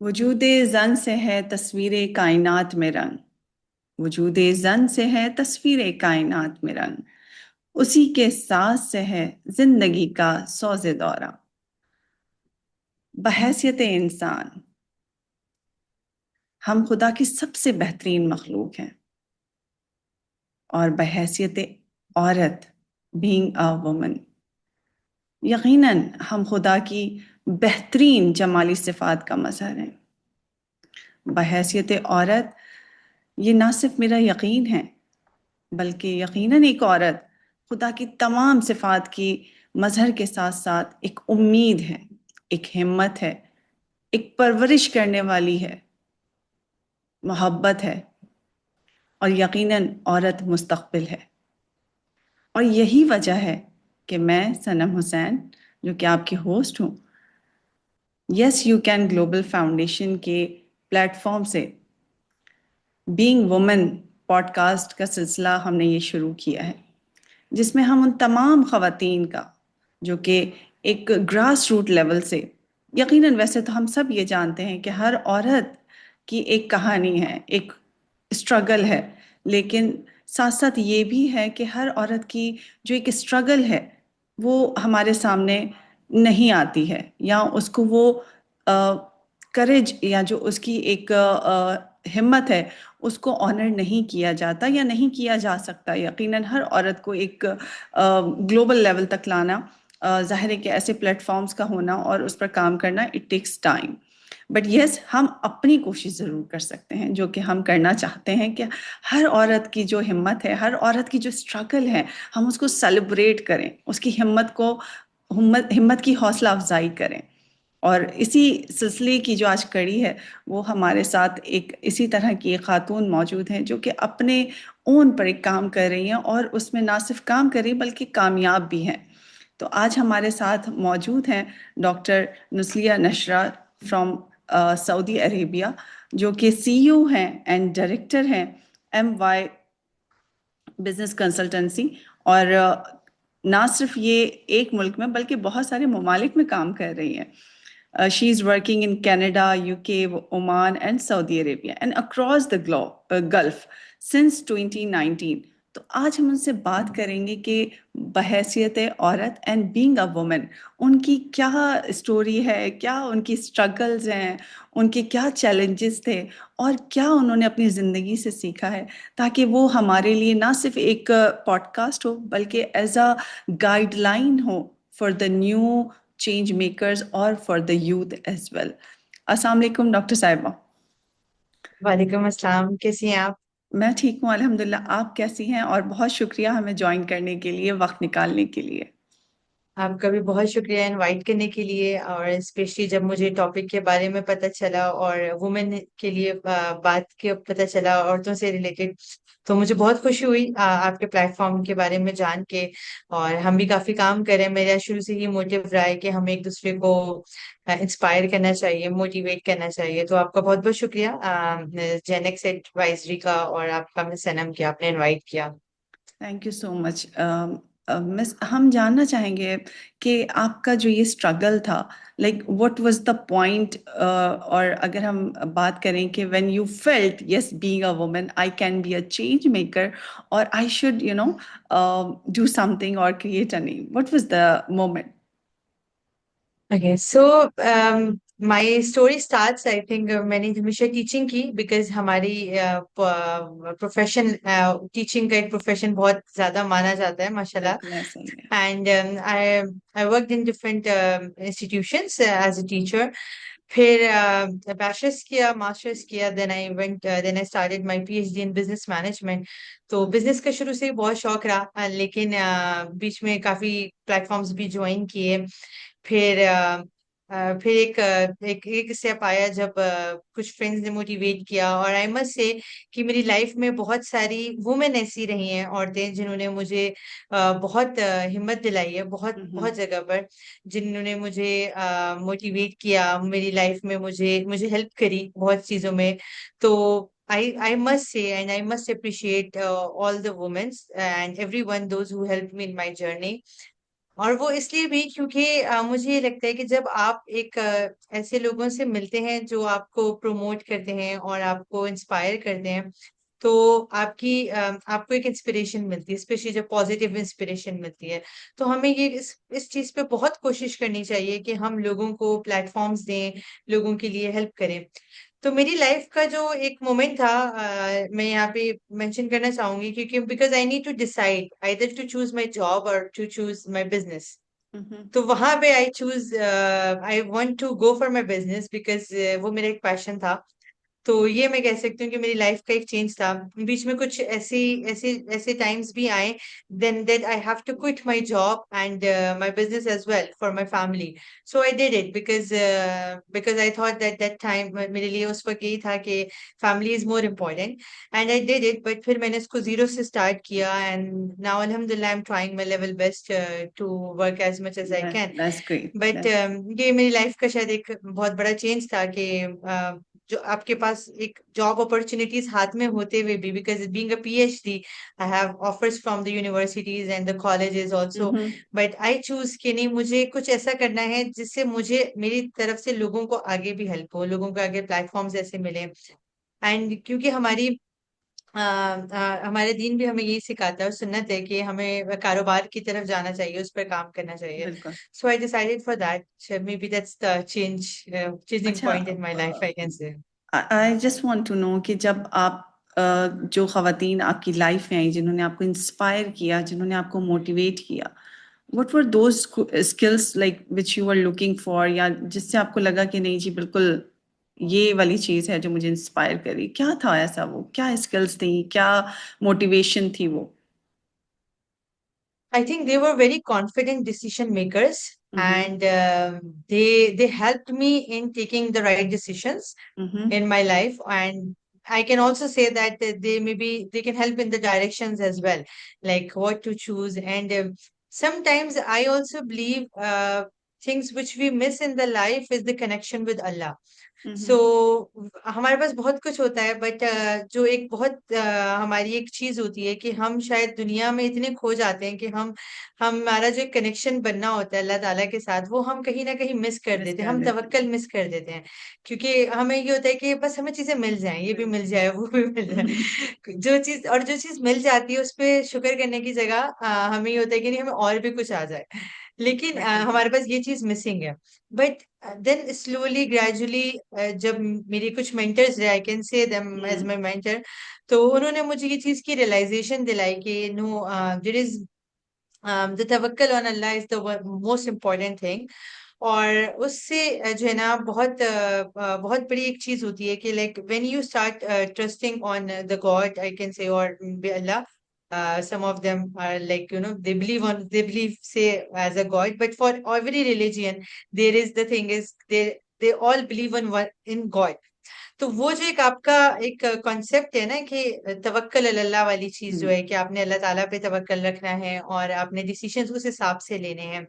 وجود زن سے ہے تصویر کائنات میں رنگ، وجود زن سے ہے تصویر کائنات میں رنگ، اسی کے ساز سے ہے زندگی کا سوز دورہ۔ بحیثیت انسان ہم خدا کی سب سے بہترین مخلوق ہیں، اور بحیثیت عورت being a woman یقیناً ہم خدا کی بہترین جمالی صفات کا مظہر ہیں۔ بحیثیت عورت یہ نہ صرف میرا یقین ہے، بلکہ یقیناً ایک عورت خدا کی تمام صفات کی مظہر کے ساتھ ساتھ ایک امید ہے، ایک ہمت ہے، ایک پرورش کرنے والی ہے، محبت ہے، اور یقیناً عورت مستقبل ہے۔ اور یہی وجہ ہے کہ میں صنم حسین جو کہ آپ کی ہوسٹ ہوں، yes you can global foundation کے پلیٹ فارم سے بینگ وومن پوڈ کاسٹ کا سلسلہ ہم نے یہ شروع کیا ہے، جس میں ہم ان تمام خواتین کا جو کہ ایک گراس روٹ لیول سے، یقیناً ویسے تو ہم سب یہ جانتے ہیں کہ ہر عورت کی ایک کہانی ہے، ایک اسٹرگل ہے، لیکن ساتھ ساتھ یہ بھی ہے کہ ہر عورت کی جو ایک اسٹرگل ہے وہ ہمارے سامنے نہیں آتی ہے، یا اس کو وہ کریج یا جو اس کی ایک ہمت ہے اس کو آنر نہیں کیا جاتا یا نہیں کیا جا سکتا۔ یقیناً ہر عورت کو ایک گلوبل لیول تک لانا، ظاہر ہے کہ ایسے پلیٹ فارمز کا ہونا اور اس پر کام کرنا it takes time, but yes ہم اپنی کوشش ضرور کر سکتے ہیں، جو کہ ہم کرنا چاہتے ہیں کہ ہر عورت کی جو ہمت ہے، ہر عورت کی جو اسٹرگل ہے، ہم اس کو سیلیبریٹ کریں، اس کی ہمت کو ہمت کی حوصلہ افزائی کریں۔ اور اسی سلسلے کی جو آج کڑی ہے وہ ہمارے ساتھ ایک اسی طرح کی ایک خاتون موجود ہیں جو کہ اپنے اون پر ایک کام کر رہی ہیں، اور اس میں نہ صرف کام کر رہی بلکہ کامیاب بھی ہیں۔ تو آج ہمارے ساتھ موجود ہیں ڈاکٹر نسلیہ نشرہ فرام سعودی عربیہ، جو کہ CEO ہیں اینڈ ڈائریکٹر ہیں MY بزنس کنسلٹنسی، اور نہ صرف یہ ایک ملک میں بلکہ بہت سارے ممالک میں کام کر رہی ہیں۔ She is working in Canada, UK, Oman and Saudi Arabia and across the Gulf since 2019۔ تو آج ہم ان سے بات کریں گے کہ بحیثیت عورت اینڈ بینگ اے وومن ان کی کیا اسٹوری ہے، کیا ان کی اسٹرگلز ہیں، ان کے کیا چیلنجز تھے، اور کیا انہوں نے اپنی زندگی سے سیکھا ہے، تاکہ وہ ہمارے لیے نہ صرف ایک پوڈ کاسٹ ہو بلکہ ایز اے گائیڈ لائن ہو for the new change makers اور for the youth as well. السلام علیکم ڈاکٹر صاحبہ۔ وعلیکم السلام، کیسی ہیں آپ؟ میں ٹھیک ہوں الحمدللہ، آپ کیسی ہیں؟ اور بہت شکریہ ہمیں جوائن کرنے کے لیے، وقت نکالنے کے لیے۔ آپ کا بھی بہت شکریہ انوائٹ کرنے کے لیے، اور اسپیشلی جب مجھے ٹاپک کے بارے میں پتہ چلا اور وومن کے لیے بات کے پتہ چلا عورتوں سے ریلیٹڈ، تو مجھے بہت خوشی ہوئی آپ کے پلیٹ فارم کے بارے میں جان کے۔ اور ہم بھی کافی کام کریں، میرا شروع سے ہی موٹیو رہا ہے کہ ہم ایک دوسرے کو انسپائر کرنا چاہیے، موٹیویٹ کرنا چاہیے۔ تو آپ کا بہت بہت شکریہ جینکس ایڈوائزری کا، اور آپ کا سنم کیا آپ نے انوائٹ کیا۔ تھینک یو سو مچ مس، ہم جاننا چاہیں گے کہ آپ کا جو یہ اسٹرگل تھا، like what was the point, اور اگر ہم بات کریں کہ when you felt yes being a woman I can be a change maker, اور I should do something اور create a name, what was the moment? Okay, so my story starts, I think میں نے ہمیشہ teaching کی، because ہماری profession teaching کا ایک profession بہت زیادہ مانا جاتا ہے ماشاء اللہ۔ بالکل ایسا ہی ہے۔ And I worked in different institutions as a teacher. پھر بیچلرس کیا، ماسٹرس کیا، then I started my PhD in business management. تو بزنس کا شروع سے ہی بہت شوق رہا، لیکن بیچ میں کافی پلیٹ فارمس بھی جوائن کیے۔ پھر ایک اسٹیپ آیا جب کچھ فرینڈز نے موٹیویٹ کیا، اور آئی مسٹ سے کہ میری لائف میں بہت ساری وومن ایسی رہی ہیں، عورتیں جنہوں نے مجھے بہت ہمت دلائی ہے، بہت بہت جگہ پر، جنہوں نے مجھے موٹیویٹ کیا میری لائف میں، مجھے ہیلپ کری بہت چیزوں میں۔ تو I must say and I must appreciate all the women and everyone those who helped me in my journey. اور وہ اس لیے بھی کیونکہ مجھے یہ لگتا ہے کہ جب آپ ایک ایسے لوگوں سے ملتے ہیں جو آپ کو پروموٹ کرتے ہیں اور آپ کو انسپائر کرتے ہیں، تو آپ کو ایک انسپریشن ملتی ہے، اسپیشلی جب پازیٹیو انسپریشن ملتی ہے. تو ہمیں یہ اس چیز پہ بہت کوشش کرنی چاہیے کہ ہم لوگوں کو پلیٹ فارمز دیں، لوگوں کے لیے ہیلپ کریں. تو میری لائف کا جو ایک مومنٹ تھا میں یہاں پہ مینشن کرنا چاہوں گی، کیونکہ because I need to decide either to choose my job اور ٹو چوز مائی بزنس. تو وہاں پہ I want to go for my business because وہ میرا ایک پیشن تھا. تو یہ میں کہہ سکتی ہوں کہ میری لائف کا ایک چینج تھا. بیچ میں کچھ ایسے ٹائمس بھی آئے then that I have to quit my job and my business as well for my family. So I did it because I thought that time میرے لیے اس وقت یہی تھا کہ family is more important and I did it. But پھر میں نے اس کو زیرو سے اسٹارٹ کیا اینڈ ناؤ الحمد للہ I am trying my level best to work as much as I can. That's great. But یہ میری لائف کا شاید ایک بہت بڑا چینج تھا کہ جو آپ کے پاس ایک جاب اپرچونیٹیز ہاتھ میں ہوتے ہوئے بھی، because being a P H D I have offers from the universities and the colleges also. But I choose کہ نہیں، مجھے کچھ ایسا کرنا ہے جس سے مجھے میری طرف سے لوگوں کو آگے بھی ہیلپ ہو، لوگوں کو آگے پلیٹ فارمز ایسے ملیں. اینڈ کیونکہ ہمارے دین بھی ہمیں یہی سکھاتا ہے اور سنت ہے کہ ہمیں کاروبار کی طرف جانا چاہیے، اس پہ کام کرنا چاہیے. بالکل. So I decided for that. Maybe that's the changing اچھا، point in my life I can say. I just want to know کہ جب آپ جو خواتین آپ کی لائف میں آئی، جنہوں نے آپ کو انسپائر کیا، جنہوں نے آپ کو موٹیویٹ کیا، whatever those skills like which you are looking for, یا جس سے آپ کو لگا کہ نہیں جی بالکل یہ والی چیز ہے جو مجھے انسپائر کری؟ کیا تھا ایسا؟ وہ کیا اسکلس تھیں، کیا موٹیویشن تھی وہ؟ I think they were very confident decision makers, and they helped me in taking the right decisions in my life. And I can also say that they can help in the directions as well, like what to choose. And sometimes I also believe things which we miss in the life is the connection with Allah. سو ہمارے پاس بہت کچھ ہوتا ہے، but جو ایک بہت ہماری ایک چیز ہوتی ہے کہ ہم شاید دنیا میں اتنے کھو جاتے ہیں کہ ہمارا جو ایک کنیکشن بننا ہوتا ہے اللہ تعالیٰ کے ساتھ، وہ ہم کہیں نہ کہیں مس کر دیتے ہیں. ہم توکل مس کر دیتے ہیں کیونکہ ہمیں یہ ہوتا ہے کہ بس ہمیں چیزیں مل جائیں، یہ بھی مل جائے، وہ بھی مل جائے. جو چیز مل جاتی ہے اس پہ شکر کرنے کی جگہ ہمیں یہ ہوتا ہے کہ نہیں، ہمیں اور بھی کچھ آ جائے. لیکن ہمارے پاس یہ چیز مسنگ ہے. بٹ دین سلولی گریجولی جب میری کچھ مینٹرز رہے، آئی کین سے دیم ایز مائی مینٹر، تو انہوں نے مجھے یہ چیز کی ریئلائزیشن دلائی کہ نو، دیر از the tawakkal on Allah is the most important thing. اور اس سے جو ہے نا بہت بڑی ایک چیز ہوتی ہے کہ like when you start trusting on the God, I can سے، اور اللہ. Some of them are like, they believe say as a God, but for every religion there is the thing is they all believe in God. تو وہ جو ایک آپ کا ایک concept ہے نا کہ توکل اللہ والی چیز جو ہے کہ آپ نے اللہ تعالیٰ پہ توکل رکھنا ہے اور آپ نے ڈیسیشنز اس حساب سے لینے ہیں،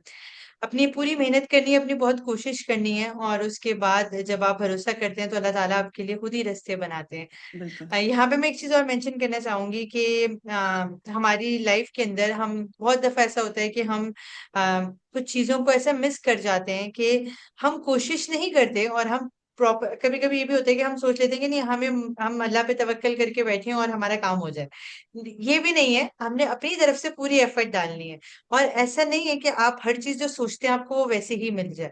اپنی پوری محنت کرنی ہے، اپنی بہت کوشش کرنی ہے، اور اس کے بعد جب آپ بھروسہ کرتے ہیں تو اللہ تعالیٰ آپ کے لیے خود ہی راستے بناتے ہیں. یہاں پہ میں ایک چیز اور مینشن کرنا چاہوں گی کہ ہماری لائف کے اندر ہم بہت دفعہ ایسا ہوتا ہے کہ ہم کچھ چیزوں کو ایسا مس کر جاتے ہیں کہ ہم کوشش نہیں کرتے، اور ہم کبھی کبھی یہ بھی ہوتا ہے کہ ہم سوچ لیتے ہیں کہ نہیں، ہم اللہ پہ توکل کر کے بیٹھے اور ہمارا کام ہو جائے. یہ بھی نہیں ہے، ہم نے اپنی طرف سے پوری ایفرٹ ڈالنی ہے. اور ایسا نہیں ہے کہ آپ ہر چیز جو سوچتے ہیں آپ کو وہ ویسے ہی مل جائے.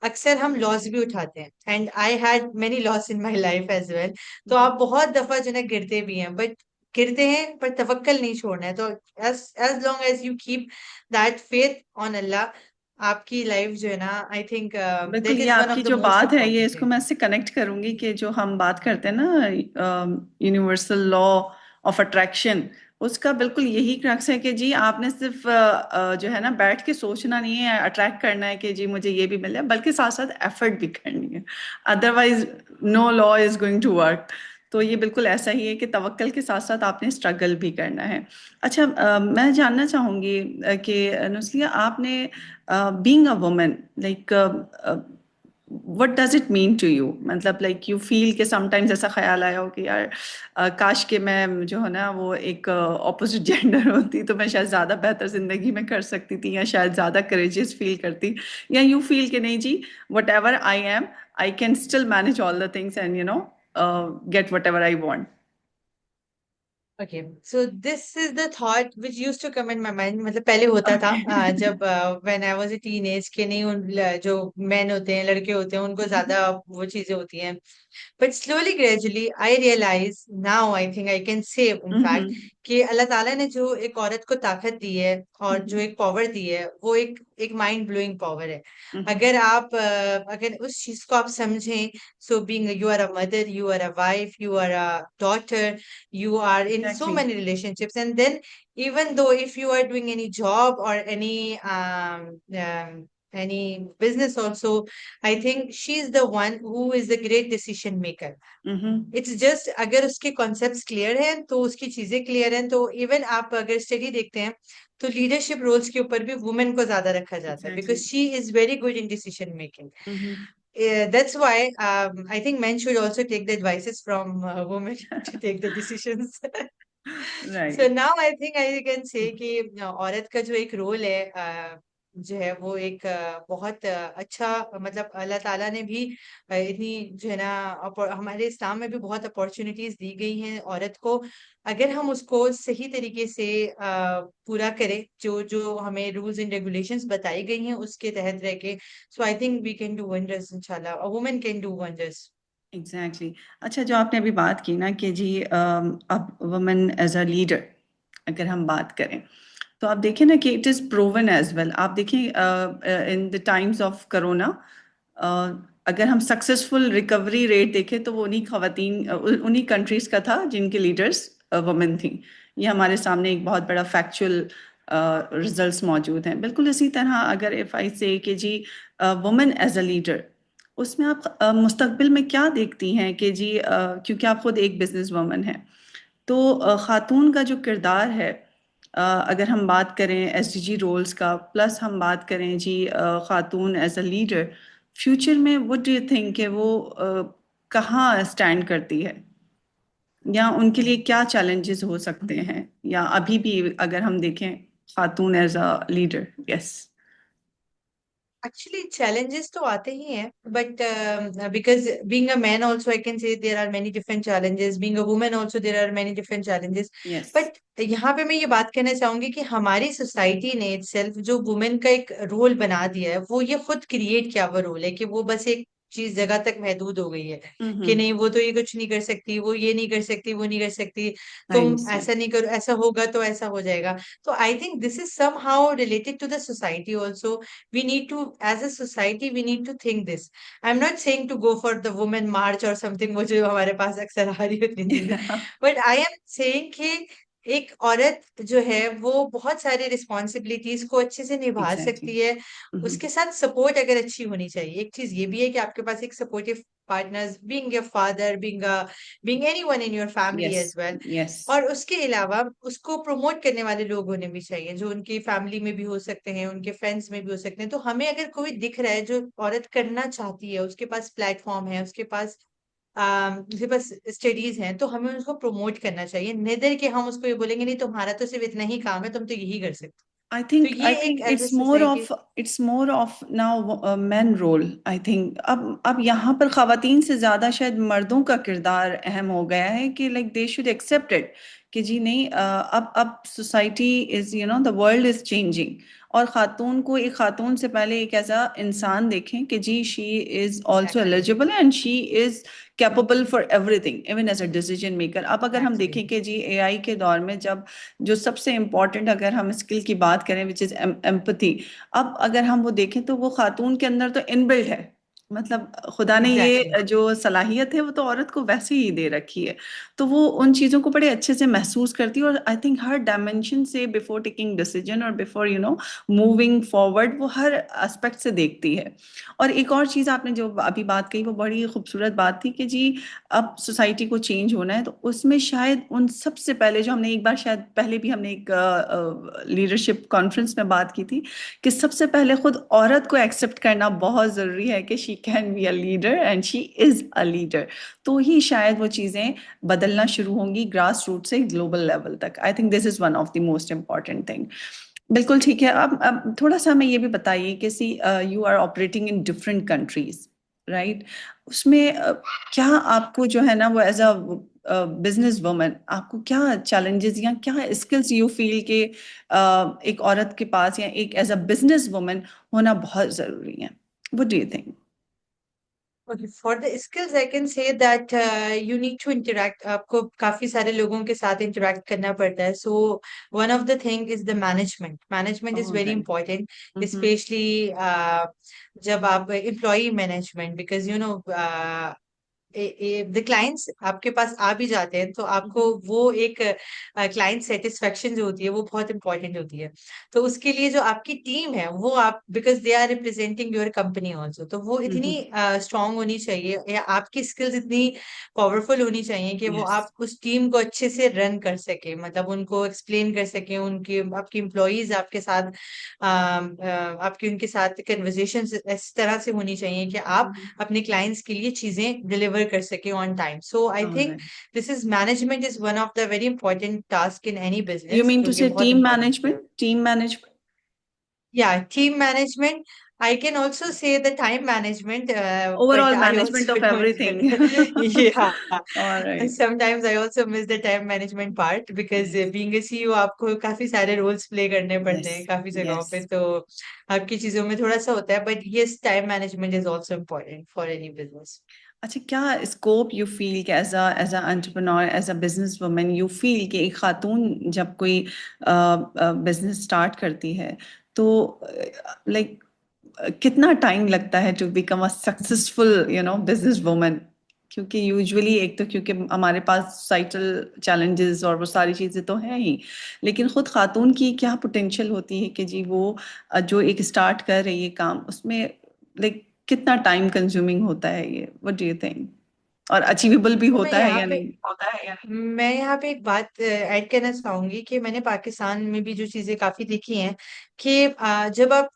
اکثر ہم لاس بھی اٹھاتے ہیں، and I had many loss in my life as well. تو آپ بہت دفعہ جو ہے گرتے بھی ہیں، بٹ گرتے ہیں پر توکل نہیں چھوڑنا ہے. تو as long as you keep that faith on اللہ، آپ کی لائف جو ہے نا، آئی تھنک بالکل. دیٹ یہ از ون آپ کی آف دا جو موسٹ بات ہے، یہ امپورٹنٹ اس کو تھنگ. میں اس سے کنیکٹ کروں گی کہ جو ہم بات کرتے ہیں نا یونیورسل لا آف اٹریکشن، اس کا بالکل یہی کرکس ہے کہ جی آپ نے صرف جو ہے نا بیٹھ کے سوچنا نہیں ہے، اٹریکٹ کرنا ہے کہ جی مجھے یہ بھی مل جائے، بلکہ ساتھ ساتھ ایفرٹ بھی کرنی ہے. Otherwise no law is going to work. تو یہ بالکل ایسا ہی ہے کہ توکل کے ساتھ ساتھ آپ نے اسٹرگل بھی کرنا ہے. اچھا، میں جاننا چاہوں گی کہ نسلیہ، آپ نے being a woman, like what does it mean to you? مطلب لائک یو فیل کہ سم ٹائمز ایسا خیال آیا ہو کہ یار کاش کہ میں جو ہے نا وہ ایک اپوزٹ جینڈر ہوتی تو میں شاید زیادہ بہتر زندگی میں کر سکتی تھی، یا شاید زیادہ کریجیس فیل کرتی، یا یو فیل کہ نہیں جی whatever I am I can still manage all the things and get whatever I want. Okay, so this is the thought which used to come in my mind. مطلب پہلے ہوتا تھا جب when I was a teenage کہ نہیں جو مین ہوتے ہیں لڑکے ہوتے ہیں ان کو زیادہ وہ چیزیں ہوتی ہیں. But slowly, gradually, I realize now, I think I can say, in fact, کہ اللہ تعالیٰ نے جو ایک عورت کو طاقت دی ہے اور جو ایک پاور دی ہے وہ ایک مائنڈ بلوئنگ پاور ہے. اگر اس چیز کو آپ سمجھیں, so being you are a mother, you are a wife, you are a daughter, you are in so many relationships, and then even though if you are doing any job or any business also, I think she is the one who is the great decision maker. It's just اگر اس کے concepts clear ہیں تو اس کی چیزیں clear ہیں تو even آپ اگر study دیکھتے ہیں تو leadership roles کے اوپر بھی women کو زیادہ رکھا جاتا ہے because she is very good in decision making. That's why I think men should also take the advices from women to take the decisions. So now I think I can say کہ عورت کا جو ایک role ہے جو ہے وہ ایک بہت اچھا, مطلب اللہ تعالیٰ نے بھی اتنی جو ہے نا ہمارے اسلام میں بھی بہت اپارچونیٹیز دی گئی ہیں عورت کو, اگر ہم اس کو صحیح طریقے سے پورا کریں جو ہمیں رولز اینڈ ریگولیشنز بتائی گئی ہیں اس کے تحت رہ کے, so I think we can do wonders انشاءاللہ, a woman can do wonders. Exactly. اچھا جو آپ نے ابھی بات کی نا کہ جی اب وومن ایز اے لیڈر اگر ہم بات کریں تو آپ دیکھیں نا کہ it is proven as well. آپ دیکھیں in the times of corona اگر ہم سکسیزفل ریکوری ریٹ دیکھیں تو وہ انہی کنٹریز کا تھا جن کے لیڈرس وومن تھیں. یہ ہمارے سامنے ایک بہت بڑا فیکچوئل ریزلٹس موجود ہیں. بالکل اسی طرح اگر ایف آئی سے کہ جی وومن ایز اے لیڈر, اس میں آپ مستقبل میں کیا دیکھتی ہیں کہ جی کیونکہ آپ خود ایک بزنس وومن ہیں تو خاتون کا جو کردار ہے اگر ہم بات کریں ایس ڈی جی رولز کا, پلس ہم بات کریں جی خاتون ایز اے لیڈر, فیوچر میں وٹ ڈو یو تھنک کہ وہ کہاں اسٹینڈ کرتی ہے, یا ان کے لیے کیا چیلنجز ہو سکتے ہیں, یا ابھی بھی اگر ہم دیکھیں خاتون as a leader? Yes Actually, challenges تو آتے ہی ہیں, but because being a man also, I can say there are many different challenges. Being a woman also, there are many different challenges. Yes. But یہاں پہ میں یہ بات کہنا چاہوں گی کہ ہماری سوسائٹی نے itself جو وومن کا ایک رول بنا دیا ہے وہ یہ خود کریٹ کیا ہوا رول ہے کہ وہ بس ایک چیز جگہ تک محدود ہو گئی ہے کہ نہیں وہ تو یہ کچھ نہیں کر سکتی, وہ یہ نہیں کر سکتی, وہ نہیں کر سکتی, تم ایسا نہیں کرو, ایسا ہوگا تو ایسا ہو جائے گا. تو I think this is somehow related to the society also. We need to, as a society, we need to think this. I'm not saying to go for the women march or something, وہ جو ہمارے پاس اکثر آ رہی ہوتی چیزیں, but I am saying کہ ایک عورت جو ہے وہ بہت ساری رسپانسبلٹیز کو اچھے سے نبھا سکتی ہے. اس کے ساتھ سپورٹ اگر اچھی ہونی چاہیے. ایک چیز یہ بھی ہے کہ آپ کے پاس ایک supportive partners, being your father, being anyone in your family as well. اور اس کے علاوہ اس کو پروموٹ کرنے والے لوگ ہونے بھی چاہیے جو ان کی فیملی میں بھی ہو سکتے ہیں, ان کے فرینڈس میں بھی ہو سکتے ہیں. تو ہمیں اگر کوئی دکھ رہا ہے جو عورت کرنا چاہتی ہے, اس کے پاس پلیٹ فارم ہے, اس کے پاس اسٹڈیز ہیں, تو ہمیں اس کو پروموٹ کرنا چاہیے. ندر کہ ہم اس کو یہ بولیں گے نہیں تمہارا تو صرف اتنا ہی کام ہے, تم تو یہی کر سکتے. I تو think یہ ایک as a society it's more of now men role. I think اب یہاں پر خواتین سے زیادہ شاید مردوں کا کردار اہم ہو گیا ہے کہ like they should accept it کہ جی نہیں اب society is the world is changing, اور خاتون کو ایک خاتون سے پہلے ایک ایسا انسان دیکھیں کہ جی she is also eligible and she is capable for everything even as a decision maker. اب اگر ہم دیکھیں کہ جی اے آئی کے دور میں جب جو سب سے امپورٹنٹ اگر ہم اسکل کی بات کریں which is empathy, اب اگر ہم وہ دیکھیں تو وہ خاتون کے اندر تو انبلڈ ہے, مطلب خدا نے یہ جو صلاحیت ہے وہ تو عورت کو ویسے ہی دے رکھی ہے, تو وہ ان چیزوں کو بڑے اچھے سے محسوس کرتی ہے, اور آئی تھنک ہر ڈائمینشن سے بفور ٹیکنگ ڈیسیجن اور بفور موونگ فارورڈ وہ ہر اسپیکٹ سے دیکھتی ہے. اور ایک اور چیز آپ نے جو ابھی بات کہی وہ بڑی خوبصورت بات تھی کہ جی اب سوسائٹی کو چینج ہونا ہے, تو اس میں شاید ان سب سے پہلے جو ہم نے ایک بار شاید پہلے بھی ہم نے ایک لیڈرشپ کانفرنس میں بات کی تھی کہ سب سے پہلے خود عورت کو ایکسیپٹ کرنا بہت ضروری ہے کہ شی can be a leader and she is a leader. تو ہی شاید وہ چیزیں بدلنا شروع ہوں گی گراس روٹ سے گلوبل لیول تک. آئی think this is one of the most important thing. بالکل ٹھیک ہے. اب تھوڑا سا ہمیں یہ بھی بتائیے کہ you are operating in different countries right. اس میں کیا آپ کو جو ہے نا وہ ایز اے بزنس وومن آپ کو کیا چیلنجز یا کیا اسکلس یو فیل کہ ایک عورت کے پاس یا ایک ایز اے بزنس وومن ہونا بہت ضروری ہے؟ What do you think? Okay, for the skills, I can say that you need to interact. آپ کو کافی سارے لوگوں کے ساتھ interact کرنا پڑتا ہے. So one of the thing is the management. Management is Oh, very right. important, Mm-hmm. especially جب آپ employee management, because you know the clients آپ کے پاس آ بھی جاتے ہیں تو آپ کو وہ ایک کلائنٹ سیٹسفیکشن جو ہوتی ہے وہ بہت امپورٹنٹ ہوتی ہے. تو اس کے لیے جو آپ کی ٹیم ہے وہ آپ because they are representing your company also, تو وہ اتنی اسٹرانگ ہونی چاہیے یا آپ کی اسکلز اتنی پاورفل ہونی چاہیے کہ وہ Yes. آپ اس ٹیم کو اچھے سے رن کر سکیں, مطلب ان کو ایکسپلین کر سکیں, ان کی آپ کی امپلائیز آپ کے ساتھ آپ کی ان کے ساتھ کنورزیشن اس طرح سے ہونی چاہیے کہ آپ اپنے کلائنٹس کے لیے چیزیں ڈلیور کر سکیں on time. So I All think right. This is management is one of the very important task in any You business, mean جو to کہ say بہت team امپورٹنٹ ہے. management? Team management? Yeah, team management. I can also say the time management, but Overall I management also of don't. everything. Yeah. All right. Sometimes I also miss the time management part because Yes. being a CEO آپ کو کافی سارے rules پلے کرنے پڑتے ہیں Yes. کافی جگہوں پہ, Yes. تو آپ کی چیزوں میں تھوڑا سا ہوتا ہے, but yes, time management is also important for any business. اچھا, کیا اسکوپ یو فیل کہ as an entrepreneur, as a business woman you feel کہ ایک خاتون جب کوئی بزنس اسٹارٹ کرتی ہے تو لائک کتنا ٹائم لگتا ہے to become a successful business woman? کیونکہ یوزلی ایک تو کیونکہ ہمارے پاس سوسائٹل چیلنجز اور وہ ساری چیزیں تو ہیں ہی, لیکن خود خاتون کی کیا پوٹینشیل ہوتی ہے کہ جی وہ جو ایک اسٹارٹ کر رہی ہے کام, اس میں لائک کتنا ٹائم کنزیومنگ ہوتا ہے یہ؟ What do you think? اور اچیویبل بھی تو ہوتا ہے یا نہیں؟ میں یہاں پہ ایک بات ایڈ کرنا چاہوں گی کہ میں نے پاکستان میں بھی جو چیزیں کافی دیکھی ہیں کہ جب آپ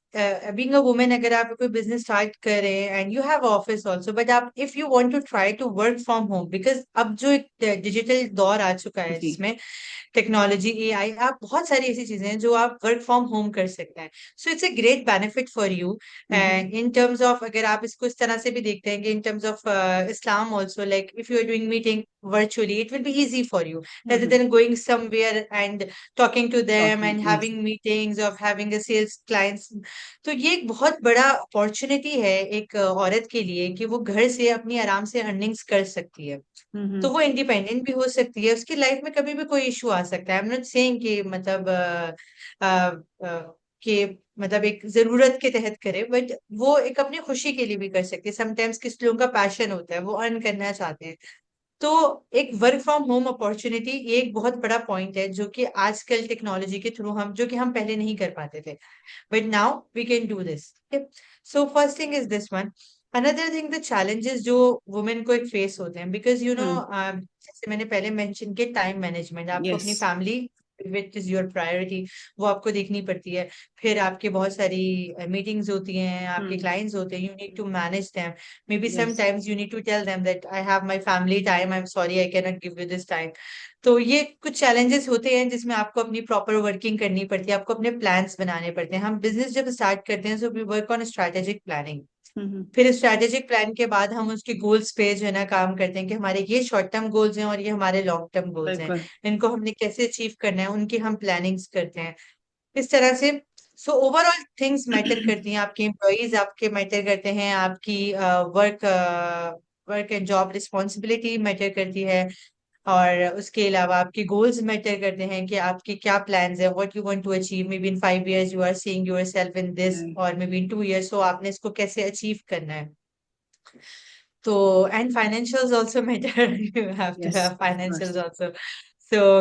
بینگ اے وومن اگر آپ کوئی بزنس اسٹارٹ کر رہے ہیں and you have office also, but آپ if you want to try to work from home, because اب جو ایک ڈیجیٹل دور آ چکا ہے جی. جس میں ٹیکنالوجی, اے آئی, آپ بہت ساری ایسی چیزیں ہیں جو آپ ورک فرام ہوم کر سکتے ہیں. So it's a great benefit for you in terms of, اگر آپ اس کو اس طرح سے بھی دیکھتے ہیں کہ in terms of Islam also, like if you are doing meeting virtually, it will be easy for you rather than going somewhere and talking to them Talking, and yes. having meetings of having a sales clients. تو یہ ایک بہت بڑا opportunity ہے ایک عورت کے لیے کہ وہ گھر سے اپنی آرام سے ارننگس کر سکتی ہے, تو وہ انڈیپینڈنٹ بھی ہو سکتی ہے. اس کی لائف میں کبھی بھی کوئی ایشو آ سکتا ہے. آئی ایم ناٹ سیئنگ کہ مطلب ایک ضرورت کے تحت کرے, بٹ وہ ایک اپنی خوشی کے لیے بھی کر سکتی ہے. سم ٹائمس کس لوگوں کا پیشن ہوتا ہے, وہ ارن کرنا چاہتے ہیں. تو ایک ورک فرام ہوم اپارچونیٹی یہ ایک بہت بڑا پوائنٹ ہے جو کہ آج کل ٹیکنالوجی کے تھرو جو کہ ہم پہلے نہیں کر پاتے تھے, but now we can do this. So first thing is this one. Another thing the challenges جو وومین کو ایک فیس ہوتے ہیں, بیکاز یو نو جیسے میں نے پہلے مینشن کیا ٹائم مینجمنٹ, آپ کو اپنی Yes. Family which is your priority وہ آپ کو دیکھنی پڑتی ہے. پھر آپ کے بہت ساری میٹنگز ہوتی ہیں, آپ کے کلائنٹس ہوتے ہیں, you need to manage them. Maybe Yes. sometimes you need to tell them that I have my family time, I'm sorry I cannot give you this time. تو یہ کچھ چیلنجز ہوتے ہیں جس میں آپ کو اپنی پراپر ورکنگ کرنی پڑتی ہے, آپ کو اپنے پلانس بنانے پڑتے ہیں. ہم بزنس جب اسٹارٹ کرتے ہیں so we work on strategic planning. پھر اسٹریٹجک پلان کے بعد ہم اس کے گولس پہ جو ہے نا کام کرتے ہیں کہ ہمارے یہ شارٹ ٹرم گولس ہیں اور یہ ہمارے لانگ ٹرم گولس ہیں, بالکل. ان کو ہم نے کیسے اچیو کرنا ہے, ان کی ہم پلاننگس کرتے ہیں اس طرح سے. سو اوور آل تھنگس میٹر کرتی ہیں, آپ کے امپلائیز آپ کے میٹر کرتے ہیں, آپ کی work and job responsibility matter کرتی ہے, اور اس کے علاوہ آپ کے گولز میٹر کرتے ہیں کہ آپ کے کیا پلانز ہیں, what you want to achieve. Maybe in 5 years you are seeing yourself in this, Right. اور می بی ان 2 years, سو آپ نے اس کو کیسے اچیو کرنا ہے. تو and financials also matter, you have to Yes, have of course. Financials also. So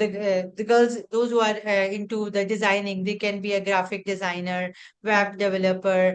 the girls, those who are into the designing, they can be a graphic designer, web developer.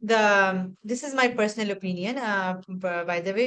the this is my personal opinion, by the way,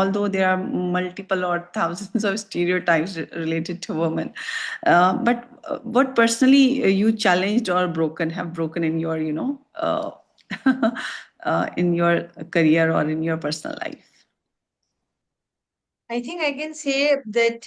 although there are multiple or thousands of stereotypes related to women, but what personally you challenged or have broken in your, in your career or in your personal life? I think I can say that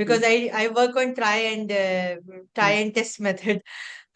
because I work on try Yes. and test method.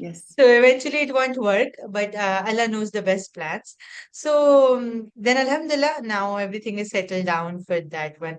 Yes. So eventually it won't work, but Allah knows the best plans. So then Alhamdulillah, now everything is settled down for that one.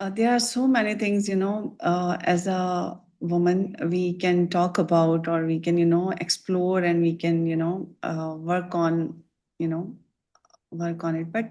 There are so many things, as a woman, we can talk about, or we can, explore, and we can, work on, you know, work on it. But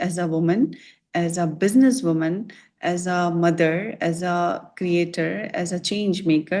as a woman, as a business woman, as a mother, as a creator, as a change maker,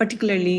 particularly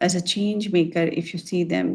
as a change maker, if you see them,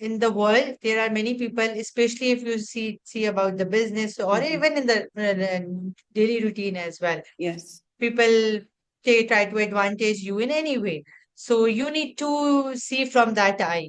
in the world there are many people, especially if you see about the business or even in the daily routine as well, Yes. people try to advantage you in any way, so you need to see from that eye,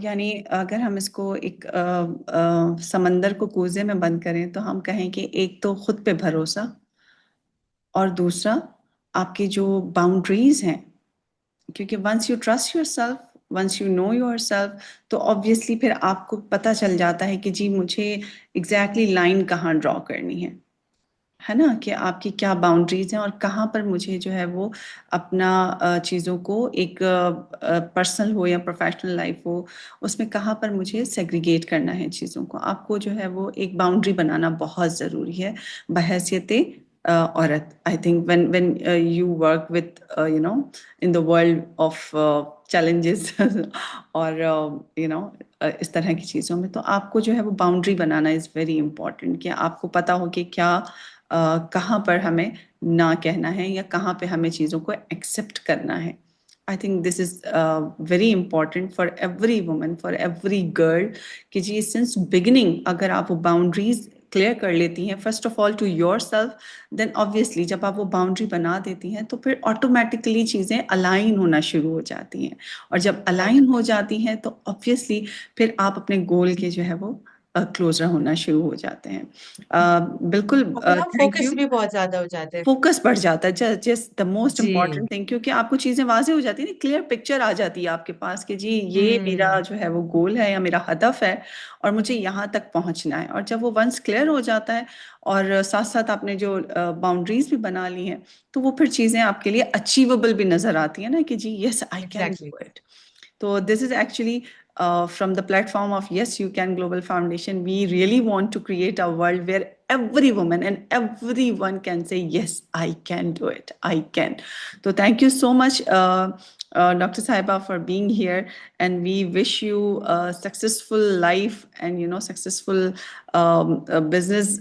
یعنی اگر ہم اس کو ایک سمندر کو کوزے میں بند کریں تو ہم کہیں کہ ایک تو خود پہ بھروسہ، اور دوسرا آپ کی جو باؤنڈریز ہیں، کیونکہ once you trust yourself, once you know yourself, تو آبویسلی پھر آپ کو پتہ چل جاتا ہے کہ جی مجھے ایگزیکٹلی لائن کہاں ڈرا کرنی ہے نا، کہ آپ کی کیا باؤنڈریز ہیں اور کہاں پر مجھے جو ہے وہ اپنا چیزوں کو، ایک پرسنل ہو یا پروفیشنل لائف ہو، اس میں کہاں پر مجھے سیگریگیٹ کرنا ہے چیزوں کو. آپ کو جو ہے وہ ایک باؤنڈری بنانا بہت ضروری ہے بحیثیت عورت. I think when you work with in the world of challenges اور اس طرح کی چیزوں میں، تو آپ کو جو ہے وہ boundary banana is very important, کہ آپ کو پتا ہو کہ کیا کہاں پر ہمیں نہ کہنا ہے یا کہاں پہ ہمیں چیزوں کو ایکسیپٹ کرنا ہے. آئی think this is very important for every woman, for every girl, کہ جی سنس بگننگ اگر آپ وہ باؤنڈریز کلیئر کر لیتی ہیں، first of all to yourself, then obviously جب آپ وہ باؤنڈری بنا دیتی ہیں تو پھر آٹومیٹکلی چیزیں الائن ہونا شروع ہو جاتی ہیں، اور جب الائن ہو جاتی ہیں تو آبویسلی پھر آپ اپنے گول کے جو ہے وہ کلوزر ہونا شروع ہو جاتے ہیں. بالکل. اور پھر ہم تھینک فوکس یو. بھی بہت زیادہ ہو جاتے ہیں. فوکس بڑھ جاتا ہے، جسٹ دا موسٹ جی. امپورٹنٹ تھنگ، کیونکہ آپ کو چیزیں واضح ہو جاتی ہیں نا، کلیئر پکچر آ جاتی ہے آپ کے پاس کہ جی یہ میرا جو ہے وہ گول ہے یا میرا ہدف ہے اور مجھے یہاں تک پہنچنا ہے. اور جب وہ ونس کلیئر ہو جاتا ہے اور ساتھ ساتھ آپ نے جو باؤنڈریز بھی بنا لی ہیں، تو وہ پھر چیزیں آپ کے لیے اچیویبل بھی نظر آتی ہیں نا، کہ جی yes I can exactly. Do it. So this is actually from the platform of Yes You Can Global Foundation. We really want to create a world where every woman and everyone can say, yes, I can do it. I can. So thank you so much, Dr. Sahiba, for being here. And we wish you a successful life and, successful business,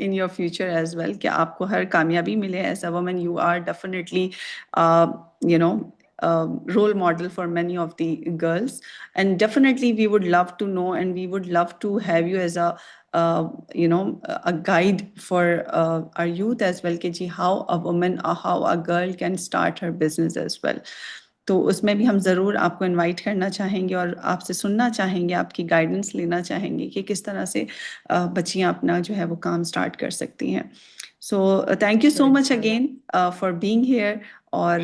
in your future as well. کہ آپ کو ہر کامیابی ملے. As a woman, you are definitely, role model for many of the girls, and definitely we would love to know, and we would love to have you as a guide for our youth as well, کہ how a woman or how a girl can start her business as well. تو اس میں بھی ہم ضرور آپ کو invite کرنا چاہیں گے اور آپ سے سننا چاہیں گے، آپ کی گائیڈنس لینا چاہیں گے کہ کس طرح سے بچیاں اپنا جو ہے وہ کام سٹارٹ کر سکتی ہیں. So thank you so much again for being here. اور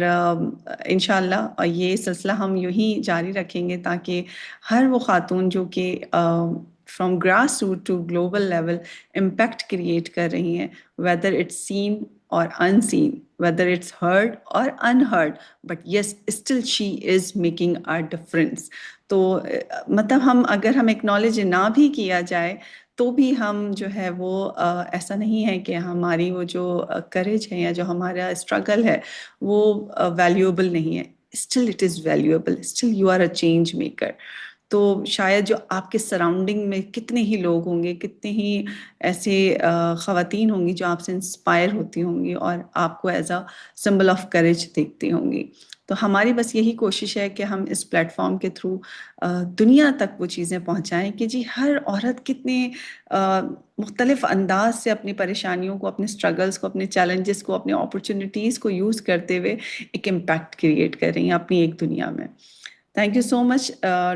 انشاءاللہ یہ سلسلہ ہم یوں ہی جاری رکھیں گے تاکہ ہر وہ خاتون جو کہ from grass root to global level impact create کر رہی ہیں، ویدر اٹس سین اور unseen, whether it's heard or unheard, but yes, still she is making a difference. تو مطلب اگر ہم اکنالج نہ بھی کیا جائے تو بھی ہم جو ہے وہ ایسا نہیں ہے کہ ہماری وہ جو کریج ہے یا جو ہمارا اسٹرگل ہے وہ ویلیوبل نہیں ہے. Still it is valuable, still you are a change maker. تو شاید جو آپ کے سراؤنڈنگ میں کتنے ہی لوگ ہوں گے، کتنے ہی ایسے خواتین ہوں گی جو آپ سے انسپائر ہوتی ہوں گی اور آپ کو as a symbol of courage دیکھتی ہوں گی. تو ہماری بس یہی کوشش ہے کہ ہم اس پلیٹ فارم کے تھرو دنیا تک وہ چیزیں پہنچائیں کہ جی ہر عورت کتنے مختلف انداز سے اپنی پریشانیوں کو، اپنے اسٹرگلس کو، اپنے چیلنجز کو، اپنے اپرچونیٹیز کو یوز کرتے ہوئے ایک امپیکٹ کریٹ کر رہی ہیں اپنی ایک دنیا میں. Thank you so much,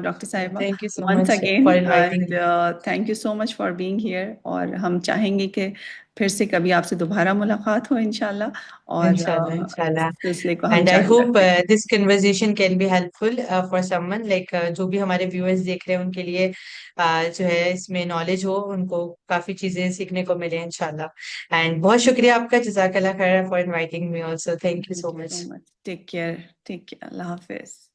Dr. Sahiba, Thank you so once much again, for inviting and me. thank you so much for being here. اور ہم چاہیں گے کہ پھر سے کبھی آپ سے دوبارہ ملاقات ہو انشاءاللہ، اور Inshallah, inshallah. اس سلسلے کو ہم And I جاری hope رکھیں. this conversation can be helpful for someone like جو بھی ہمارے viewers دیکھ رہے ہیں ان کے لیے جو ہے اس میں knowledge ہو، ان کو کافی چیزیں سیکھنے کو ملے انشاءاللہ. And بہت شکریہ آپ کا، جزاک اللہ خیر for inviting me also. Thank you so Thank you much. so much. Take care. Take care. اللہ حافظ.